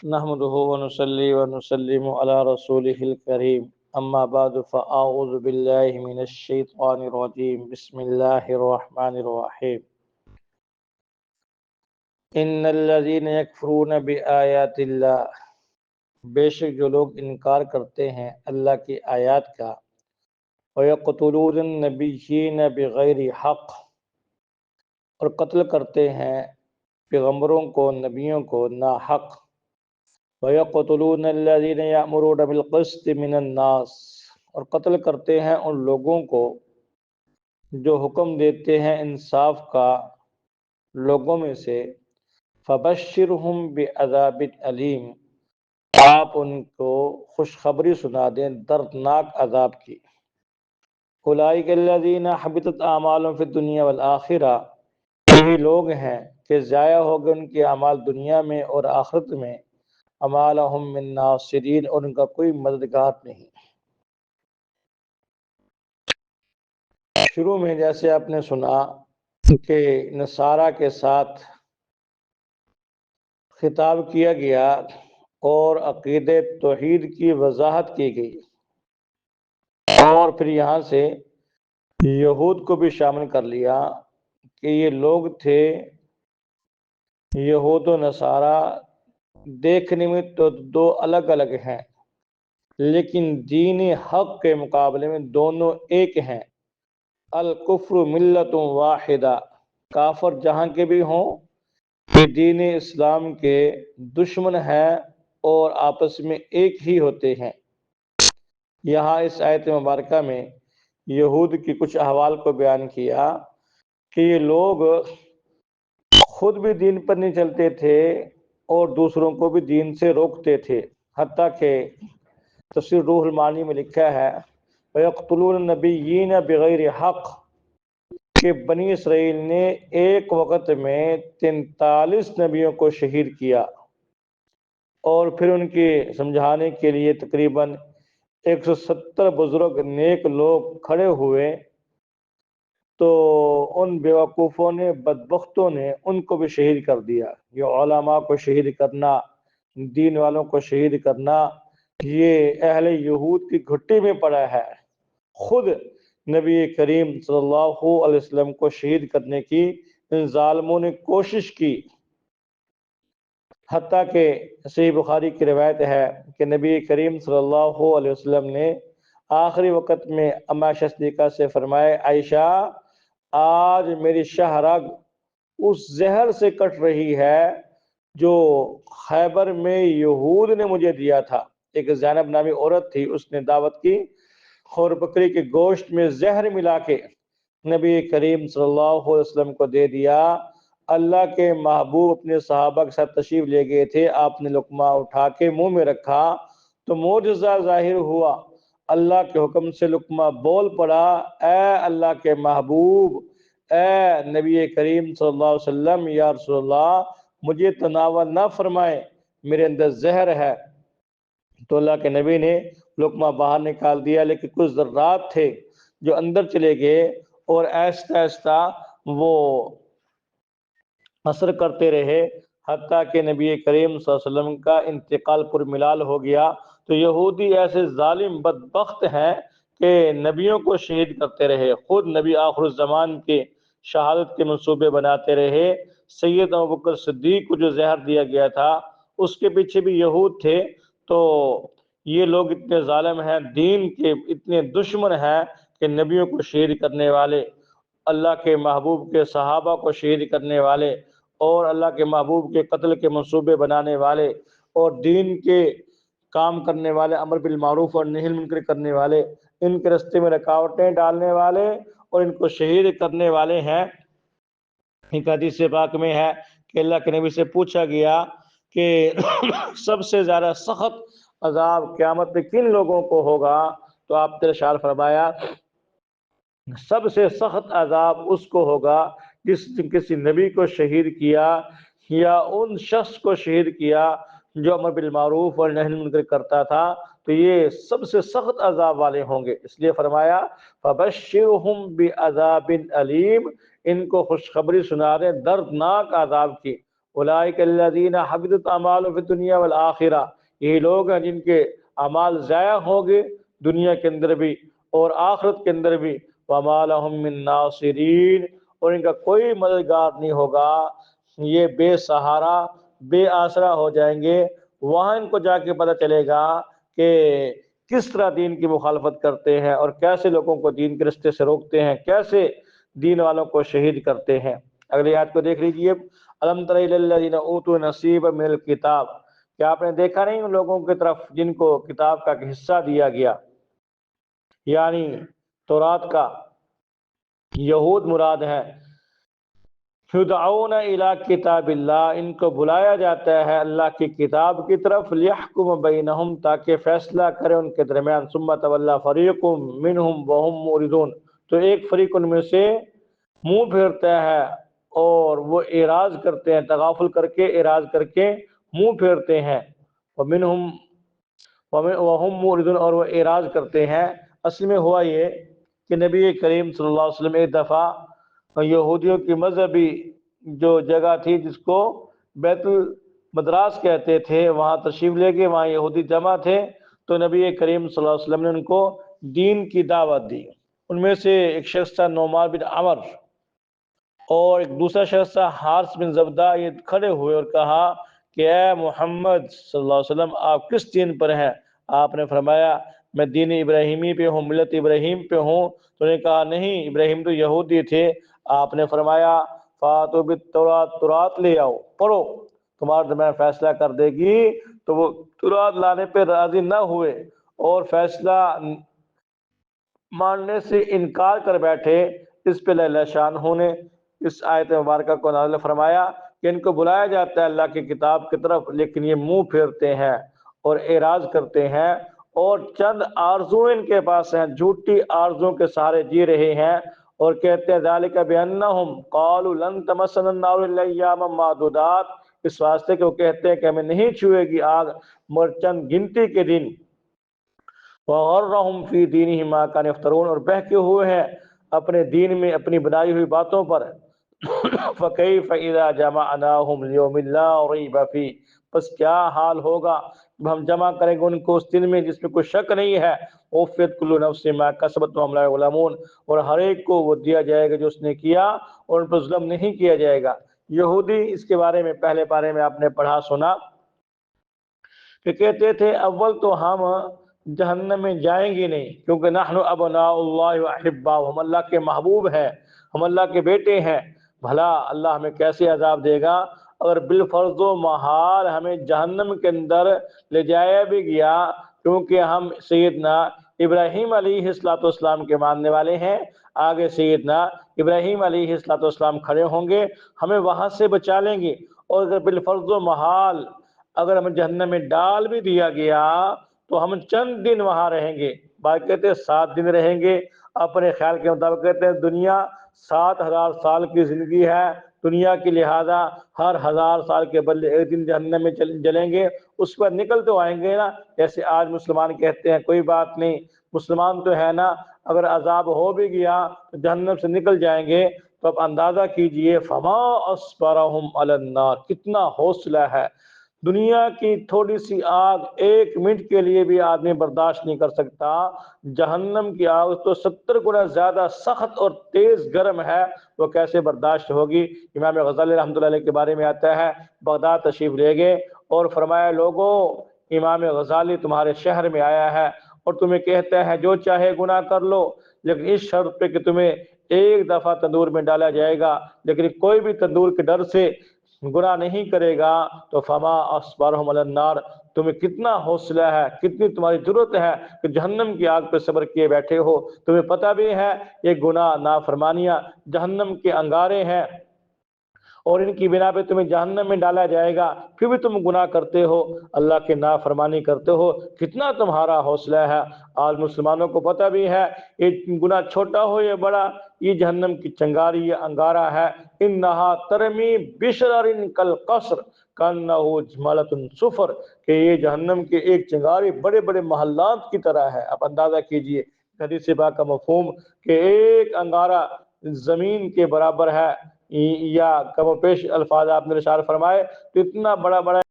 نحمده ونصلي ونسلم على رسوله الكريم اما بعد فاعوذ بالله من الشيطان الرجيم بسم الله الرحمن الرحيم ان الذين يكفرون بآيات الله بے شک جو لوگ انکار کرتے ہیں اللہ کی آیات کا وَيَقْتُلُونَ النَّبِيِّينَ بِغَيْرِ حق اور قتل کرتے ہیں پیغمبروں کو نبیوں کو ناحق وَيَقْتُلُونَ الَّذِينَ يَأْمُرُونَ بِالْقِسْطِ مِنَ النَّاسِ اور قتل کرتے ہیں ان لوگوں کو جو حکم دیتے ہیں انصاف کا لوگوں میں سے فَبَشِّرْهُمْ بِعَذَابٍ أَلِيمٍ آپ ان کو خوشخبری سنا دیں دردناک عذاب کی أُولَٰئِكَ الَّذِينَ حَبِطَتْ أَعْمَالُهُمْ فِي الدُّنْيَا وَالْآخِرَةِ یہی لوگ ہیں کہ ضائع ہو گئے ان کے اعمال دنیا میں اور آخرت میں اعمالہم من ناصرین اور ان کا کوئی مددگار نہیں۔ شروع میں جیسے آپ نے سنا کہ نصارہ کے ساتھ خطاب کیا گیا اور عقیدہ توحید کی وضاحت کی گئی اور پھر یہاں سے یہود کو بھی شامل کر لیا کہ یہ لوگ تھے یہود و نصارہ دیکھنے میں تو دو الگ الگ ہیں لیکن دین حق کے مقابلے میں دونوں ایک ہیں۔ الکفر ملت واحدہ کافر جہاں کے بھی ہوں یہ دین اسلام کے دشمن ہیں اور آپس میں ایک ہی ہوتے ہیں۔ یہاں اس آیت مبارکہ میں یہود کی کچھ احوال کو بیان کیا کہ یہ لوگ خود بھی دین پر نہیں چلتے تھے اور دوسروں کو بھی دین سے روکتے تھے، حتیٰ کہ تفسیر روح المعانی میں لکھا ہے وَيَقْتُلُونَ النَّبِيِّينَ بِغَيْرِ حق کہ بنی اسرائیل نے ایک وقت میں 43 نبیوں کو شہید کیا اور پھر ان کے سمجھانے کے لیے تقریباً 170 بزرگ نیک لوگ کھڑے ہوئے تو ان بیوقوفوں نے بدبختوں نے ان کو بھی شہید کر دیا۔ یہ علماء کو شہید کرنا دین والوں کو شہید کرنا یہ اہل یہود کی گھٹی میں پڑا ہے۔ خود نبی کریم صلی اللہ علیہ وسلم کو شہید کرنے کی ان ظالموں نے کوشش کی، حتیٰ کہ صحیح بخاری کی روایت ہے کہ نبی کریم صلی اللہ علیہ وسلم نے آخری وقت میں اما صدیقہ سے فرمائے عائشہ آج میری شہ رگ اس زہر سے کٹ رہی ہے جو خیبر میں یہود نے مجھے دیا تھا۔ ایک زینب نامی عورت تھی، اس نے دعوت کی اور بکری کے گوشت میں زہر ملا کے نبی کریم صلی اللہ علیہ وسلم کو دے دیا۔ اللہ کے محبوب اپنے صحابہ کے ساتھ تشریف لے گئے تھے، آپ نے لقمہ اٹھا کے منہ میں رکھا تو معجزہ ظاہر ہوا، اللہ کے حکم سے لقمہ بول پڑا اے اللہ کے محبوب اے نبی کریم صلی اللہ علیہ وسلم یا رسول اللہ مجھے تناول نہ فرمائے میرے اندر زہر ہے۔ تو اللہ کے نبی نے لقمہ باہر نکال دیا لیکن کچھ ذرات تھے جو اندر چلے گئے اور آہستہ آہستہ وہ اثر کرتے رہے حتیٰ کہ نبی کریم صلی اللہ علیہ وسلم کا انتقال پر ملال ہو گیا۔ تو یہودی ایسے ظالم بدبخت ہیں کہ نبیوں کو شہید کرتے رہے، خود نبی آخر الزمان کے شہادت کے منصوبے بناتے رہے۔ سید ابوبکر صدیق کو جو زہر دیا گیا تھا اس کے پیچھے بھی یہود تھے۔ تو یہ لوگ اتنے ظالم ہیں، دین کے اتنے دشمن ہیں کہ نبیوں کو شہید کرنے والے، اللہ کے محبوب کے صحابہ کو شہید کرنے والے اور اللہ کے محبوب کے قتل کے منصوبے بنانے والے اور دین کے کام کرنے والے، امر بالمعروف اور نہی المنکر کرنے والے، ان کے راستے میں رکاوٹیں ڈالنے والے اور ان کو شہید کرنے والے ہیں۔ ایک حدیث پاک میں ہے کہ اللہ کے نبی سے پوچھا گیا کہ سب سے زیادہ سخت عذاب قیامت میں کن لوگوں کو ہوگا تو آپ نے ارشاد فرمایا سب سے سخت عذاب اس کو ہوگا جس نے کسی نبی کو شہید کیا یا ان شخص کو شہید کیا جو امر بالمعروف اور نہی المنکر کرتا تھا، تو یہ سب سے سخت عذاب والے ہوں گے۔ اس لیے فرمایا فَبَشِّرْهُمْ بِعَذَابٍ أَلِيمٍ ان کو خوشخبری سنا دیں دردناک عذاب کی۔ اولئک الذین حبطت اعمالهم فی الدنیا والآخرہ، یہی لوگ ہیں جن کے اعمال ضائع ہوں گے دنیا کے اندر بھی اور آخرت کے اندر بھی، وما لهم من ناصرین، اور ان کا کوئی مددگار نہیں ہوگا، یہ بے سہارا بے آسرا ہو جائیں گے۔ وہاں ان کو جا کے پتہ چلے گا کہ کس طرح دین کی مخالفت کرتے ہیں اور کیسے لوگوں کو دین کے رستے سے روکتے ہیں، کیسے دین والوں کو شہید کرتے ہیں۔ اگلی آیت کو دیکھ لیجئے، الم تر الی الذین اوتوا نصیبا من الکتاب، کیا آپ نے دیکھا نہیں ان لوگوں کی طرف جن کو کتاب کا ایک حصہ دیا گیا، یعنی تورات کا، یہود مراد ہے۔ یدعون الی کتاب اللہ، ان کو بلایا جاتا ہے اللہ کی کتاب کی طرف، لیحکم بینہم، تاکہ فیصلہ کرے ان کے درمیان، ثم تولی فریق منہم وہم معرضون، تو ایک فریق ان میں سے منہ پھیرتا ہے اور وہ اعراض کرتے ہیں، تغافل کر کے اعراض کر کے منہ پھیرتے ہیں، ومنہم وہم معرضون، اور وہ اعراض کرتے ہیں۔ اصل میں ہوا یہ کہ نبی کریم صلی اللہ علیہ وسلم ایک دفعہ یہودیوں کی مذہبی جو جگہ تھی جس کو بیت المدراس کہتے تھے، وہاں تشریف لے کے، وہاں یہودی جمع تھے، تو نبی کریم صلی اللہ علیہ وسلم نے ان کو دین کی دعوت دی۔ ان میں سے ایک شخص تھا نعمان بن عمر، اور ایک دوسرا شخص تھا حارث بن زبدہ، یہ کھڑے ہوئے اور کہا کہ اے محمد صلی اللہ علیہ وسلم، آپ کس دین پر ہیں؟ آپ نے فرمایا میں دین ابراہیمی پہ ہوں، ملت ابراہیم پہ ہوں۔ تو انہوں نے کہا نہیں، ابراہیم تو یہودی تھے۔ آپ نے فرمایا فاتوا بالتوراۃ، تورات لے آؤ، پڑھو، تمہارے درمیان فیصلہ کر دے گی۔ تو وہ تورات لانے پہ راضی نہ ہوئے اور فیصلہ ماننے سے انکار کر بیٹھے۔ اس پہ اللہ شان ہونے اس آیت مبارکہ کو نازل فرمایا کہ ان کو بلایا جاتا ہے اللہ کی کتاب کی طرف، لیکن یہ منہ پھیرتے ہیں اور اعراض کرتے ہیں، اور چند آرزو ان کے پاس ہیں، جھوٹی آرزوں کے سہارے جی رہے ہیں، اور کہتے ہیں ذالک بانہم قالوا لن تمسنا النار الا ایاما معدودات، اس واسطے کہ وہ کہتے ہیں کہ ہمیں نہیں چھوئے گی آگ مگر چند گنتی کے دن، وغرہم فی دینہم ما کانوا یفترون، اور بہکے ہوئے ہیں اپنے دین میں اپنی بنائی ہوئی باتوں پر۔ فکیف اذا جمعناہم لیوم لا ریب فیہ، بس کیا حال ہوگا جب ہم جمع کریں گے ان کو اس دن میں جس میں کوئی شک نہیں ہے۔ وفیت کل نفس ما کسبت وہم لا یظلمون، اور ہر ایک کو وہ دیا جائے گا جو اس نے کیا، اور ان پر ظلم نہیں کیا جائے گا۔ یہودی اس کے بارے میں پہلے پارے میں آپ نے پڑھا سنا کہ کہتے تھے اول تو ہم جہنم میں جائیں گے نہیں، کیونکہ نحن ابناء اللہ واحباء، ہم اللہ کے محبوب ہیں، ہم اللہ کے بیٹے ہیں۔ بھلا اللہ ہمیں کیسے عذاب دے گا اگر بالفرض و محال ہمیں جہنم کے اندر لے جایا بھی گیا، کیونکہ ہم سیدنا ابراہیم علیہ السلام کے ماننے والے ہیں۔ آگے سیدنا ابراہیم علیہ السلام کھڑے ہوں گے، ہمیں وہاں سے بچا لیں گے، اور اگر بالفرض و محال اگر ہمیں جہنم میں ڈال بھی دیا گیا تو ہم چند دن وہاں رہیں گے، بعض کہتے ہیں 7 دن رہیں گے، اپنے خیال کے مطابق کہتے ہیں دنیا 7,000 سال کی زندگی ہے دنیا کی، لہذا ہر 1000 سال کے بدلے ایک دن جہنم میں جلیں گے، اس پر نکل تو آئیں گے نا۔ جیسے آج مسلمان کہتے ہیں کوئی بات نہیں، مسلمان تو ہے نا، اگر عذاب ہو بھی گیا تو جہنم سے نکل جائیں گے۔ تو اب اندازہ کیجئے فما اصبرہم علی النار، کتنا حوصلہ ہے۔ دنیا کی تھوڑی سی آگ 1 منٹ کے لیے بھی آدمی برداشت نہیں کر سکتا، جہنم کی آگ تو 70 گنا زیادہ سخت اور تیز گرم ہے، وہ کیسے برداشت ہوگی۔ امام غزالی رحمۃ اللہ علیہ کے بارے میں آتا ہے، بغداد تشریف لے گئے اور فرمایا لوگوں، امام غزالی تمہارے شہر میں آیا ہے اور تمہیں کہتا ہے جو چاہے گناہ کر لو، لیکن اس شرط پہ کہ تمہیں ایک دفعہ تندور میں ڈالا جائے گا، لیکن کوئی بھی تندور کے ڈر سے گناہ نہیں کرے گا۔ تو فما اصبرہم علی النار، تمہیں کتنا حوصلہ ہے، کتنی تمہاری ضرورت ہے کہ جہنم کی آگ پہ صبر کیے بیٹھے ہو۔ تمہیں پتہ بھی ہے یہ گناہ نافرمانیاں جہنم کے انگارے ہیں، اور ان کی بنا پہ تمہیں جہنم میں ڈالا جائے گا، پھر بھی تم گناہ کرتے ہو، اللہ کی نافرمانی کرتے ہو، کتنا تمہارا حوصلہ ہے۔ آج مسلمانوں کو پتہ بھی ہے یہ گناہ چھوٹا ہو یا بڑا، یہ جہنم کی چنگاری، یہ انگارہ ہے۔ انہا ترمی بشرر کالقصر کانہ جمالۃ صفر، کہ یہ جہنم کے ایک چنگاری بڑے بڑے محلات کی طرح ہے۔ اب اندازہ کیجئے حدیث پاک کا مفہوم کہ ایک انگارہ زمین کے برابر ہے، یا کم و پیش الفاظ آپ نے ارشاد فرمائے، تو اتنا بڑا